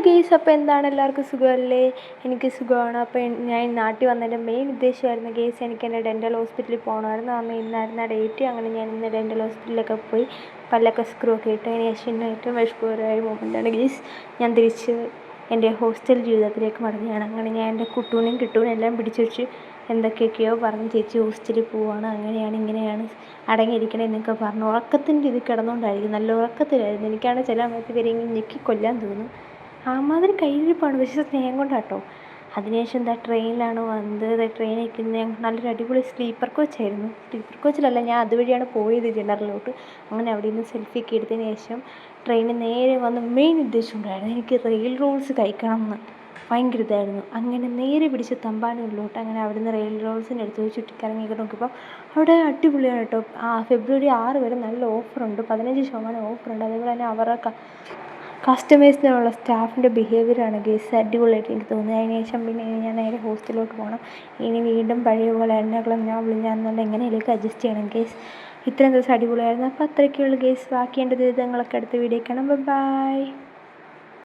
Guys, അപ്പോൾ എന്താണ്, എല്ലാവർക്കും സുഖമല്ലേ? എനിക്ക് സുഖമാണ്. അപ്പോൾ ഞാൻ നാട്ടിൽ വന്നതിൻ്റെ മെയിൻ ഉദ്ദേശമായിരുന്നു ഗെയ്സ്, എനിക്ക് എൻ്റെ ഡെൻ്റൽ ഹോസ്പിറ്റലിൽ പോകണമായിരുന്നു. ഇന്നായിരുന്നു ആ ഡേറ്റ്. അങ്ങനെ ഞാൻ ഇന്ന് ഡെൻ്റൽ ഹോസ്പിറ്റലിലൊക്കെ പോയി പല്ലൊക്കെ സ്ക്രൂ ഒക്കെ ഇട്ട്. അതിന് ശേഷം ഇന്ന് ഏറ്റവും വിഷമകരമായ മൊമെൻ്റാണ് ഗെയ്സ്, ഞാൻ തിരിച്ച് എൻ്റെ ഹോസ്റ്റൽ ജീവിതത്തിലേക്ക് മടങ്ങുകയാണ്. അങ്ങനെ ഞാൻ എൻ്റെ കിട്ടൂനും എല്ലാം പിടിച്ചു വെച്ച് എന്തൊക്കെയൊക്കെയോ പറഞ്ഞ് ചേച്ചി ഹോസ്റ്റലിൽ പോവുകയാണ്, അങ്ങനെയാണ് ഇങ്ങനെയാണ്, അടങ്ങിയിരിക്കണേ എന്നൊക്കെ പറഞ്ഞു. ഉറക്കത്തിൻ്റെ ഇത് കിടന്നുകൊണ്ടായിരിക്കും, നല്ല ഉറക്കത്തിലായിരുന്നു. എനിക്കാണ് ചില സമയത്ത് ഇവരെ ഇങ്ങനെ ഞെക്കി കൊല്ലാൻ തോന്നും. ആമാതിരി കയ്യിരിപ്പാണ്, പക്ഷേ സ്നേഹം കൊണ്ടാട്ടോ. അതിനുശേഷം എന്താ ട്രെയിനിലാണ് വന്നത്. ട്രെയിനിൽ ഇരിക്കുന്ന നല്ലൊരു അടിപൊളി സ്ലീപ്പർ കോച്ചായിരുന്നു. സ്ലീപ്പർ കോച്ചിലല്ല, ഞാൻ അതുവഴിയാണ് പോയത് ജനറലിലോട്ട്. അങ്ങനെ അവിടെ നിന്ന് സെൽഫിയൊക്കെ എടുത്തതിന് ശേഷം ട്രെയിനിൽ നേരെ വന്ന് മെയിൻ ഉദ്ദേശം ഉണ്ടായിരുന്നു, എനിക്ക് റെയിൽ റോൾസ് കഴിക്കണം എന്ന് ഭയങ്കര ഇതായിരുന്നു. അങ്ങനെ നേരെ പിടിച്ച് തമ്പാനൂരിലോട്ട്. അങ്ങനെ അവിടെ നിന്ന് റെയിൽ റോൾസിൻ്റെ അടുത്ത് പോയി ചുറ്റിക്കറങ്ങിയൊക്കെ നോക്കിയപ്പോൾ അവിടെ അടിപൊളിയാണ് കേട്ടോ. ഫെബ്രുവരി 6 വരെ നല്ല ഓഫറുണ്ട്, 15% ഓഫറുണ്ട്. അതേപോലെ തന്നെ അവരുടെ കസ്റ്റമേഴ്സിനുള്ള സ്റ്റാഫിൻ്റെ ബിഹേവിയറാണ് ഗെയ്സ് അടിപൊളിയായിട്ട് എനിക്ക് തോന്നുന്നത്. അതിന് ശേഷം പിന്നെ ഞാൻ നേരെ ഹോസ്റ്റലിലോട്ട് പോകണം. ഇനി വീണ്ടും പഴയ പോലെ എണ്ണകളും ഞാൻ വിളിഞ്ഞാന്നുള്ള എങ്ങനെയൊക്കെ അഡ്ജസ്റ്റ് ചെയ്യണം ഗെയ്സ്. ഇത്രയും ദിവസം അടിപൊളിയായിരുന്നു. അപ്പോൾ അത്രയൊക്കെയുള്ളൂ ഗെയ്സ്. ബാക്കി എൻ്റെ ദുരിതങ്ങളൊക്കെ അടുത്ത വീഡിയോ കാണാം. ബൈ.